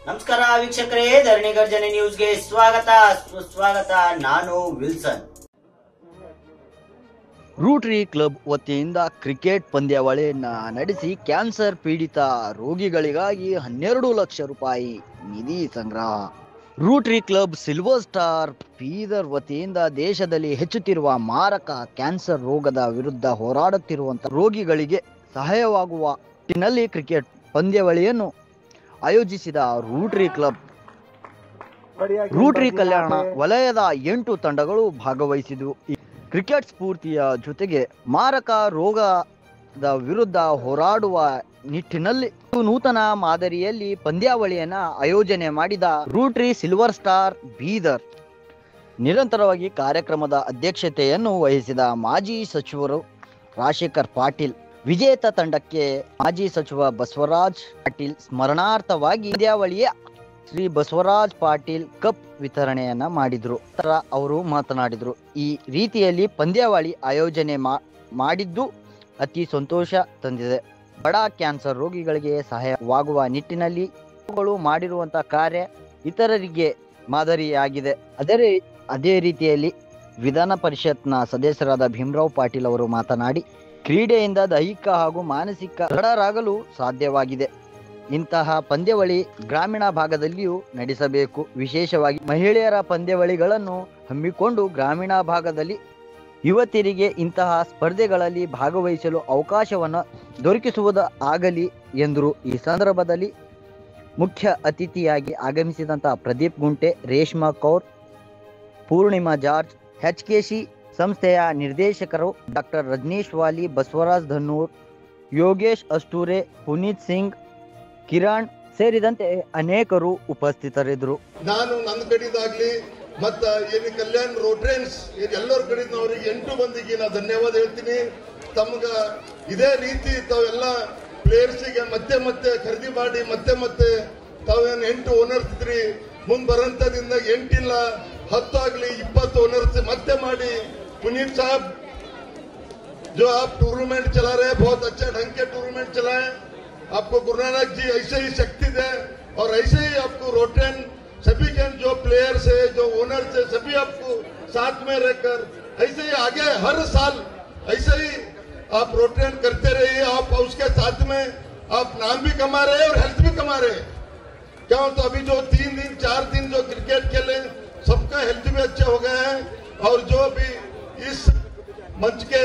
ನಮಸ್ಕಾರ ವೀಕ್ಷಕರೇ, ಧರಣಿ ಗರ್ಜನೆ ನ್ಯೂಸ್ಗೆ ಸ್ವಾಗತ ಸುಸ್ವಾಗತ. ನಾನು ವಿಲ್ಸನ್. ರೂಟರಿ ಕ್ಲಬ್ ವತಿಯಿಂದ ಕ್ರಿಕೆಟ್ ಪಂದ್ಯಾವಳಿಯನ್ನ ನಡೆಸಿ ಕ್ಯಾನ್ಸರ್ ಪೀಡಿತ ರೋಗಿಗಳಿಗಾಗಿ 12 ಲಕ್ಷ ರೂಪಾಯಿ ನಿಧಿ ಸಂಗ್ರಹ. Rotary club silver star Bidar ವತಿಯಿಂದ ದೇಶದಲ್ಲಿ ಹೆಚ್ಚುತ್ತಿರುವ ಮಾರಕ ಕ್ಯಾನ್ಸರ್ ರೋಗದ ವಿರುದ್ಧ ಹೋರಾಡುತ್ತಿರುವಂತಹ ರೋಗಿಗಳಿಗೆ ಸಹಾಯವಾಗುವ ನಿಟ್ಟಿನಲ್ಲಿ ಕ್ರಿಕೆಟ್ ಪಂದ್ಯಾವಳಿಯನ್ನು ಆಯೋಜಿಸಿದ ರೂಟರಿ ಕ್ಲಬ್ ರೂಟರಿ ಕಲ್ಯಾಣ ವಲಯದ 8 ತಂಡಗಳು ಭಾಗವಹಿಸಿದವು. ಕ್ರಿಕೆಟ್ ಸ್ಫೂರ್ತಿಯ ಜೊತೆಗೆ ಮಾರಕ ರೋಗದ ವಿರುದ್ಧ ಹೋರಾಡುವ ನಿಟ್ಟಿನಲ್ಲಿ ನೂತನ ಮಾದರಿಯಲ್ಲಿ ಪಂದ್ಯಾವಳಿಯನ್ನ ಆಯೋಜನೆ ಮಾಡಿದ ರೂಟರಿ ಸಿಲ್ವರ್ ಸ್ಟಾರ್ ಬೀದರ್ ನಿರಂತರವಾಗಿ ಕಾರ್ಯಕ್ರಮದ ಅಧ್ಯಕ್ಷತೆಯನ್ನು ವಹಿಸಿದ ಮಾಜಿ ಸಚಿವರು ರಾಜಶೇಖರ್ ಪಾಟೀಲ್, ವಿಜೇತ ತಂಡಕ್ಕೆ ಮಾಜಿ ಸಚಿವ ಬಸವರಾಜ್ ಪಾಟೀಲ್ ಸ್ಮರಣಾರ್ಥವಾಗಿ ಪಂದ್ಯಾವಳಿಯ ಶ್ರೀ ಬಸವರಾಜ್ ಪಾಟೀಲ್ ಕಪ್ ವಿತರಣೆಯನ್ನ ಮಾಡಿದ್ರು. ಅವರು ಮಾತನಾಡಿದ್ರು, ಈ ರೀತಿಯಲ್ಲಿ ಪಂದ್ಯಾವಳಿ ಆಯೋಜನೆ ಮಾಡಿದ್ದು ಅತಿ ಸಂತೋಷ ತಂದಿದೆ. ಬಡ ಕ್ಯಾನ್ಸರ್ ರೋಗಿಗಳಿಗೆ ಸಹಾಯವಾಗುವ ನಿಟ್ಟಿನಲ್ಲಿ ಮಾಡಿರುವಂತಹ ಕಾರ್ಯ ಇತರರಿಗೆ ಮಾದರಿಯಾಗಿದೆ. ಅದೇ ರೀತಿಯಲ್ಲಿ ವಿಧಾನ ಪರಿಷತ್ನ ಸದಸ್ಯರಾದ ಭೀಮರಾವ್ ಪಾಟೀಲ್ ಅವರು ಮಾತನಾಡಿ, ಕ್ರೀಡೆಯಿಂದ ದೈಹಿಕ ಹಾಗೂ ಮಾನಸಿಕ ದೃಢರಾಗಲು ಸಾಧ್ಯವಾಗಿದೆ. ಇಂತಹ ಪಂದ್ಯಾವಳಿ ಗ್ರಾಮೀಣ ಭಾಗದಲ್ಲಿಯೂ ನಡೆಸಬೇಕು. ವಿಶೇಷವಾಗಿ ಮಹಿಳೆಯರ ಪಂದ್ಯಾವಳಿಗಳನ್ನು ಹಮ್ಮಿಕೊಂಡು ಗ್ರಾಮೀಣ ಭಾಗದಲ್ಲಿ ಯುವತಿಯರಿಗೆ ಇಂತಹ ಸ್ಪರ್ಧೆಗಳಲ್ಲಿ ಭಾಗವಹಿಸಲು ಅವಕಾಶವನ್ನು ದೊರಕಿಸುವುದಾಗಲಿ ಎಂದರು. ಈ ಸಂದರ್ಭದಲ್ಲಿ ಮುಖ್ಯ ಅತಿಥಿಯಾಗಿ ಆಗಮಿಸಿದಂತಹ ಪ್ರದೀಪ್ ಗುಂಟೆ, ರೇಷ್ಮಾ ಕೌರ್, ಪೂರ್ಣಿಮಾ ಜಾರ್ಜ್, HKC ಸಂಸ್ಥೆಯ ನಿರ್ದೇಶಕರು ಡಾಕ್ಟರ್ ರಜನೀಶ್ ವಾಲಿ, ಬಸವರಾಜ್ ಧನ್ನೂರ್, ಯೋಗೇಶ್ ಅಷ್ಟೂರೆ, ಪುನೀತ್ ಸಿಂಗ್, ಕಿರಣ್ ಸೇರಿದಂತೆ ಅನೇಕರು ಉಪಸ್ಥಿತರಿದ್ದರು. ನಾನು ನನ್ನ ಕಡೆದಾಗ್ಲಿ ಮತ್ತ ಏನು ಕಲ್ಯಾಣ್ ರೋಟ್ರೇನ್ಸ್ ಎಲ್ಲರ ಕಡೆಯಿಂದ ಅವರಿಗೆ 8 ಮಂದಿಗೆ ನಾ ಧನ್ಯವಾದ ಹೇಳ್ತೀನಿ. ತಮ್ಗ ಇದೇ ರೀತಿ ತಾವೆಲ್ಲ ಪ್ಲೇಯರ್ಸಿಗೆ ಮತ್ತೆ ಖರೀದಿ ಮಾಡಿ ಮತ್ತೆ ತಾವೇನು 8 ಓನರ್ಸ್ ಇದ್ರಿ, ಮುಂದೆ ಬರಂತದಿಂದ 8 ಇಲ್ಲ 10 ಆಗ್ಲಿ 20 ओनर्स ಮತ್ತೆ ಮಾಡಿ. पुनीत साहब, जो आप टूर्नामेंट चला रहे हैं, बहुत अच्छा ढंग के टूर्नामेंट चलाएं. आपको गुरु नानक जी ऐसे ही शक्ति दे और ऐसे ही आपको रोटेन सभी के जो प्लेयर्स है, जो ओनर्स है, सभी आपको साथ में रहकर ऐसे ही आगे हर साल ऐसे ही आप रोटेन करते रहिए. आप उसके साथ में आप नाम भी कमा रहे हैं और हेल्थ भी कमा रहे हैं. क्यों तो अभी जो 3 दिन 4 दिन जो क्रिकेट खेले सबका हेल्थ भी अच्छे हो गए हैं. और जो भी इस मंच के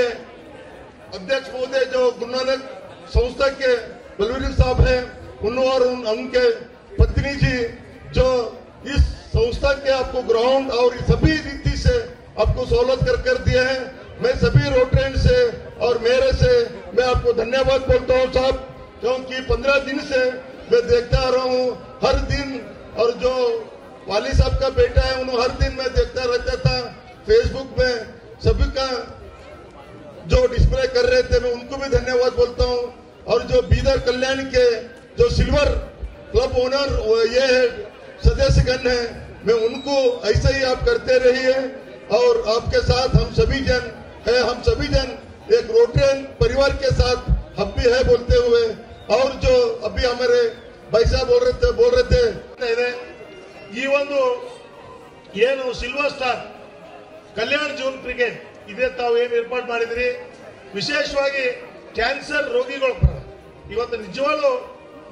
अध्यक्ष महोदय जो गुरु नानक संस्था के बलवीर साहब हैं, और उनके पत्नी जी जो इस संस्था के आपको ग्राउंड और सभी रीति से आपको सहूलत कर दिए हैं. मैं सभी रोटेन से और मेरे से मैं आपको धन्यवाद बोलता हूं साहब, क्योंकि 15 दिन से मैं देखता रहा हूं हर दिन. और जो वाली साहब का बेटा है उन्हें हर दिन मैं देखता रहता था फेसबुक में, सभी का जो डिस्प्ले कर रहे थे, मैं उनको भी धन्यवाद बोलता हूं. और जो बीदर कल्याण के जो सिल्वर क्लब ओनर ये है सदस्यगण है, मैं उनको ऐसे ही आप करते रहिए. और आपके साथ हम सभी जन है, हम सभी जन एक रोटेन परिवार के साथ हम भी है बोलते हुए. और जो अभी हमारे भाई साहब बोल रहे थे ಈ ಒಂದು ಏನು silver star Kalyan June cricket ಇದೇ ತಾವು ಏನು ಏರ್ಪಾಡು ಮಾಡಿದ್ರಿ, ವಿಶೇಷವಾಗಿ ಕ್ಯಾನ್ಸರ್ ರೋಗಿಗಳು ಇವತ್ತು ನಿಜವಾಗ್ಲೂ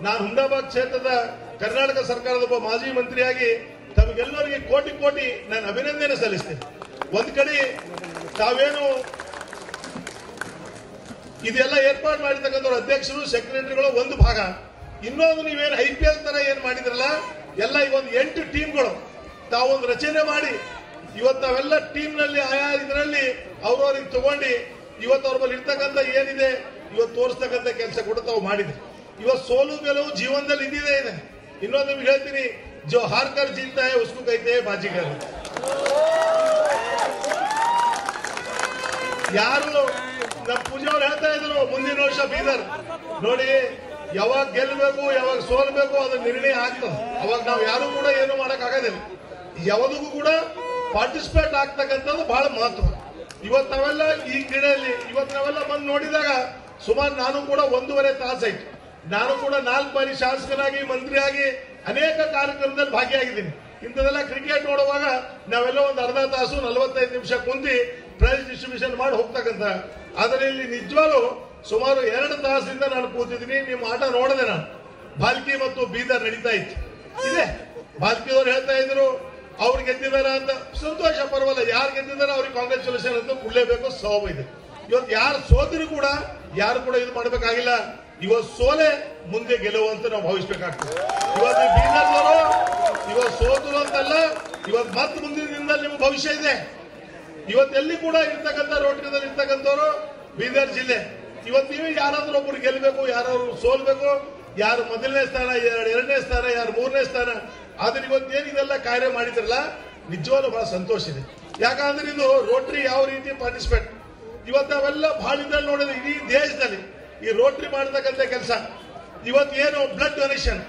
ನಾನು ಹುಂಡಾಬಾದ್ ಕ್ಷೇತ್ರದ ಕರ್ನಾಟಕ ಸರ್ಕಾರದ ಒಬ್ಬ ಮಾಜಿ ಮಂತ್ರಿಯಾಗಿ ತಮಗೆಲ್ಲರಿಗೆ ಕೋಟಿ ನಾನು ಅಭಿನಂದನೆ ಸಲ್ಲಿಸ್ತೇನೆ. ಒಂದ್ ಕಡೆ ತಾವೇನು ಇದೆಲ್ಲ ಏರ್ಪಾಡು ಮಾಡಿರ್ತಕ್ಕಂಥ ಅಧ್ಯಕ್ಷರು ಸೆಕ್ರೆಟರಿಗಳು ಒಂದು ಭಾಗ, ಇನ್ನೊಂದು ನೀವೇನು IPL ತರ ಏನ್ ಮಾಡಿದ್ರಲ್ಲ ಎಲ್ಲ ಈ ಒಂದು 8 ಟೀಮ್ಗಳು ತಾವೊಂದು ರಚನೆ ಮಾಡಿ ಇವತ್ತು ನಾವೆಲ್ಲ ಟೀಮ್ ನಲ್ಲಿ ಆಯಾ ಇದರಲ್ಲಿ ಅವ್ರವ್ರಿಗೆ ತಗೊಂಡು ಇವತ್ತು ಅವ್ರ ಬಳಿ ಇರ್ತಕ್ಕಂಥ ಏನಿದೆ ಇವತ್ತು ತೋರಿಸ್ತಕ್ಕಂಥ ಕೆಲಸ ಕೂಡ ತಾವು ಮಾಡಿದ್ರಿ. ಇವತ್ತು ಸೋಲು ಗೆಲುವು ಜೀವನದಲ್ಲಿ ಇದ್ದಿದೆ ಇದೆ. ಇನ್ನೊಂದು ನಿಮ್ಗೆ ಹೇಳ್ತೀನಿ, ಜೋ ಹಾರ್ಕರ್ ಜೀತಾ ಹೈ ಉಸ್ಕೋ ಕೈತೆ ಹೈ ಬಾಜಿಗರ್. ಯಾರು ನಮ್ಮ ಪೂಜಾ ಅವ್ರು ಹೇಳ್ತಾ ಇದ್ರು ಮುಂದಿನ ವರ್ಷ ಬೀದರ್ ನೋಡಿ ಯಾವಾಗ ಗೆಲ್ಲಬೇಕು ಯಾವಾಗ ಸೋಲ್ಬೇಕು ಅದು ನಿರ್ಣಯ ಆಗ್ತದೆ. ಅವಾಗ ನಾವು ಯಾರು ಕೂಡ ಏನು ಮಾಡಕ್ ಆಗೋದಿಲ್ಲ. ಯಾವುದಕ್ಕೂ ಕೂಡ ಪಾರ್ಟಿಸಿಪೇಟ್ ಆಗ್ತಕ್ಕಂಥದ್ದು ಬಹಳ ಮಹತ್ವ. ಇವತ್ತು ನಾವೆಲ್ಲ ಈ ಕ್ರೀಡೆಯಲ್ಲಿ ಇವತ್ತು ನಾವೆಲ್ಲ ಬಂದು ನೋಡಿದಾಗ ಸುಮಾರು ನಾನು ಕೂಡ 1.5 ತಾಸು ಆಯ್ತು. ನಾನು ಕೂಡ 4 ಬಾರಿ ಶಾಸಕನಾಗಿ ಮಂತ್ರಿಯಾಗಿ ಅನೇಕ ಕಾರ್ಯಕ್ರಮದಲ್ಲಿ ಭಾಗಿಯಾಗಿದ್ದೀನಿ. ಇಂಥದೆಲ್ಲ ಕ್ರಿಕೆಟ್ ನೋಡುವಾಗ ನಾವೆಲ್ಲ ಒಂದು ಅರ್ಧ ತಾಸು 45 ನಿಮಿಷ ಕುಂತಿ ಪ್ರೈಸ್ ಡಿಸ್ಟ್ರಿಬ್ಯೂಷನ್ ಮಾಡಿ ಹೋಗ್ತಕ್ಕಂಥ. ಆದರೆ ಇಲ್ಲಿ ನಿಜವಾಗ್ಲೂ ಸುಮಾರು 2 ತಾಸಿಂದ ನಾನು ಕೂತಿದ್ದೀನಿ. ನಿಮ್ಮ ಆಟ ನೋಡಿದೆ ನಾನು. ಭಾಲ್ಕಿ ಮತ್ತು ಬೀದರ್ ನಡೀತಾ ಇತ್ತು. ಇದೆ ಭಾಲ್ಕಿಯವರು ಹೇಳ್ತಾ ಇದ್ರು ಅವ್ರು ಗೆದ್ದಿದಾರ ಅಂತ. ಸಂತೋಷ, ಪರವಲ್ಲ. ಯಾರು ಗೆದ್ದಿದಾರ ಅವ್ರಿಗೆ ಕಾಂಗ್ರೆಚುಲೇಷನ್ ಅಂತ ಕೊಡ್ಲೇಬೇಕು, ಸವಾಬ್ ಇದೆ. ಇವತ್ತು ಯಾರು ಸೋತಿರು ಕೂಡ ಯಾರು ಕೂಡ ಇದು ಮಾಡಬೇಕಾಗಿಲ್ಲ. ಇವತ್ತು ಸೋಲೆ ಮುಂದೆ ಗೆಲುವು ಅಂತ ನಾವು ಭಾವಿಸಬೇಕಾಗ್ತದೆ. ಇವತ್ತು ಬೀದರ್ದವರು ಇವತ್ತು ಸೋತರು ಅಂತಲ್ಲ, ಇವತ್ತು ಮತ್ತೆ ಮುಂದಿನ ದಿನದಲ್ಲಿ ನಿಮ್ಮ ಭವಿಷ್ಯ ಇದೆ. ಇವತ್ತೆಲ್ಲಿ ಕೂಡ ಇರ್ತಕ್ಕಂಥ ರೋಟರಿದಲ್ಲಿ ಇರ್ತಕ್ಕಂಥವ್ರು ಬೀದರ್ ಜಿಲ್ಲೆ. ಇವತ್ತು ನೀವು ಯಾರಾದ್ರೂ ಒಬ್ರು ಗೆಲ್ಲಬೇಕು, ಯಾರಾದ್ರೂ ಸೋಲ್ಬೇಕು, ಯಾರು ಮೊದಲನೇ ಸ್ಥಾನ, ಯಾರು 2ನೇ ಸ್ಥಾನ, ಯಾರು 3ನೇ ಸ್ಥಾನ. ಆದ್ರೆ ಇವತ್ತೇನು ಇದೆಲ್ಲ ಕಾರ್ಯ ಮಾಡಿದ್ರಲ್ಲ, ನಿಜವಾಗ್ಲೂ ಬಹಳ ಸಂತೋಷ ಇದೆ. ಯಾಕಂದ್ರೆ ಇದು ರೋಟರಿ ಯಾವ ರೀತಿ ಪಾರ್ಟಿಸಿಪೇಟ್ ಇವತ್ತು ನಾವೆಲ್ಲ ಬಹಳ ಇದ್ರಲ್ಲಿ ನೋಡಿದ್ರೆ ಇಡೀ ದೇಶದಲ್ಲಿ ಈ ರೋಟರಿ ಮಾಡತಕ್ಕಂಥ ಕೆಲಸ. ಇವತ್ತೇನು ಬ್ಲಡ್ ಡೊನೇಷನ್,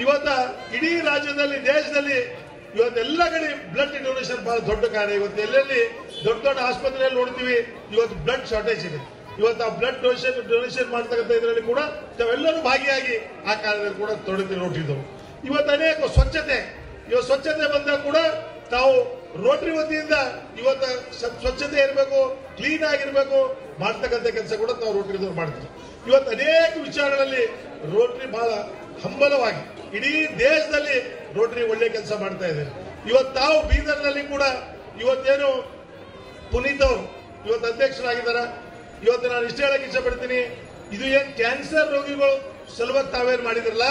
ಇವತ್ತ ಇಡೀ ರಾಜ್ಯದಲ್ಲಿ ದೇಶದಲ್ಲಿ ಇವತ್ತೆಲ್ಲ ಕಡೆ ಬ್ಲಡ್ ಡೊನೇಷನ್ ಬಹಳ ದೊಡ್ಡ ಕಾರ್ಯ. ಇವತ್ತು ಎಲ್ಲೆಲ್ಲಿ ದೊಡ್ಡ ದೊಡ್ಡ ಆಸ್ಪತ್ರೆಯಲ್ಲಿ ನೋಡ್ತೀವಿ ಇವತ್ತು ಬ್ಲಡ್ ಶಾರ್ಟೇಜ್ ಇದೆ. ಇವತ್ತು ಆ ಬ್ಲಡ್ ಡೊನೇಷನ್ ಮಾಡ್ತಕ್ಕಂಥ ಇದರಲ್ಲಿ ಕೂಡ ತಾವೆಲ್ಲರೂ ಭಾಗಿಯಾಗಿ ಆ ಕಾರ್ಯದಲ್ಲಿ ಕೂಡ ತೊಡಗಿ ರೋಟರಿದವರು. ಇವತ್ತು ಅನೇಕ ಸ್ವಚ್ಛತೆ, ಇವತ್ತು ಸ್ವಚ್ಛತೆ ಬಂದಾಗ ಕೂಡ ತಾವು ರೋಟರಿ ವತಿಯಿಂದ ಇವತ್ತು ಸ್ವಚ್ಛತೆ ಇರಬೇಕು, ಕ್ಲೀನ್ ಆಗಿರ್ಬೇಕು ಮಾಡ್ತಕ್ಕಂಥ ಕೆಲಸ ಕೂಡ ತಾವು ರೋಟರಿದವರು ಮಾಡ್ತೀವಿ. ಇವತ್ತು ಅನೇಕ ವಿಚಾರಗಳಲ್ಲಿ ರೋಟರಿ ಬಹಳ ಹಂಬಲವಾಗಿ ಇಡೀ ದೇಶದಲ್ಲಿ ರೋಟರಿ ಒಳ್ಳೆ ಕೆಲಸ ಮಾಡ್ತಾ ಇದೆ. ಇವತ್ತು ತಾವು ಬೀದರ್ನಲ್ಲಿ ಕೂಡ ಇವತ್ತೇನು ಪುನೀತ್ ಅವರು ಇವತ್ತು ಅಧ್ಯಕ್ಷರಾಗಿದ್ದಾರ. ಇವತ್ತು ನಾನು ಇಷ್ಟ ಹೇಳಕ್ ಇಷ್ಟಪಡ್ತೀನಿ, ಇದು ಏನ್ ಕ್ಯಾನ್ಸರ್ ರೋಗಿಗಳು ಸಲುವಾಗಿ ತಾವೇನ್ ಮಾಡಿದ್ರಲ್ಲ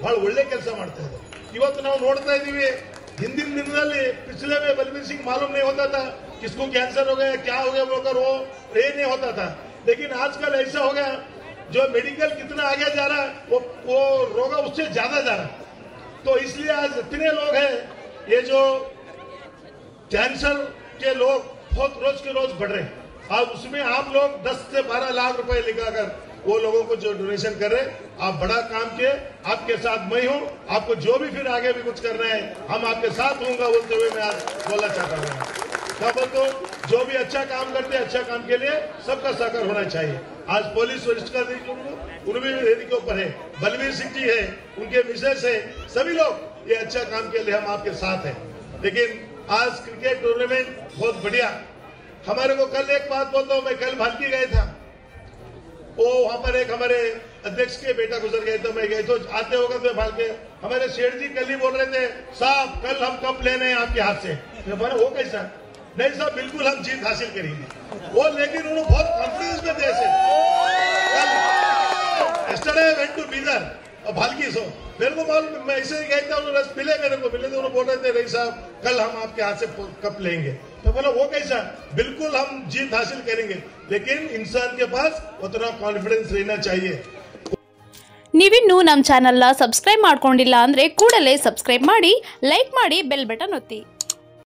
ಬಹಳ ಒಳ್ಳೆ ಕೆಲಸ ಮಾಡ್ತಾ ಇದ್ದಾರೆ. ಇವತ್ತು ನಾವು ನೋಡ್ತಾ ಇದ್ದೀವಿ, ಹಿಂದಿನ ದಿನದಲ್ಲಿ पिछले में बलबीर सिंह मालूम नहीं होता था किसको कैंसर हो गया, क्या हो गया बोलकर वो ये नहीं होता था. लेकिन आजकल ऐसा हो गया, जो मेडिकल कितना आगे जा रहा है वो रोग उससे ज्यादा जा रहा है. तो इसलिए आज इतने लोग हैं, ये जो कैंसर के लोग बहुत रोज के रोज बढ़ रहे हैं. आज उसमें आप लोग 10 से 12 लाख रुपए लिखाकर वो लोगों को जो डोनेशन कर रहे हैं, आप बड़ा काम किए. आपके साथ मैं हूं. आपको जो भी फिर आगे भी कुछ करना है हम आपके साथ होंगे बोलते हुए मैं आज बोलना चाहता हूं. तो जो भी अच्छा काम करते हैं, अच्छा काम के लिए सबका सहकार होना चाहिए. आज पुलिस वरिष्ठ उनमें वेदी के ऊपर है, बलबीर सिंह जी है, उनके मिसेस है, सभी लोग ये अच्छा काम के लिए हम आपके साथ हैं. लेकिन आज क्रिकेट टूर्नामेंट बहुत बढ़िया. हमारे को कल एक बात बोलता हूं, मैं कल भाल्की गया था. वो वहां पर एक हमारे अध्यक्ष के बेटा गुजर गए तो मैं गए तो आते होगा तो भाल के हमारे शेठ जी कल ही बोल रहे थे साहब कल हम कप लेने हैं आपके हाथ से. बोला वो कैसा? नहीं साहब बिल्कुल हम जीत हासिल करेंगे. वो लेकिन उन्होंने बहुत कॉन्फिडेंस में थे. yesterday I went to Bidar और भाल्की सो मेरे को मालूम, मैं ऐसे ही गया था, उन्होंने रस मिले मेरे को, मिले तो उन्होंने बोल रहे थे नहीं साहब कल हम आपके हाथ से कप लेंगे. तो बोला वो कैसा? बिल्कुल हम जीत हासिल करेंगे, लेकिन इंसान के पास उतना कॉन्फिडेंस रहना चाहिए. ನೀವಿನ್ನೂ ನಮ್ಮ ಚಾನೆಲ್ನ ಸಬ್ಸ್ಕ್ರೈಬ್ ಮಾಡ್ಕೊಂಡಿಲ್ಲ ಅಂದರೆ ಕೂಡಲೇ ಸಬ್ಸ್ಕ್ರೈಬ್ ಮಾಡಿ, ಲೈಕ್ ಮಾಡಿ, ಬೆಲ್ ಬಟನ್ ಒತ್ತಿ.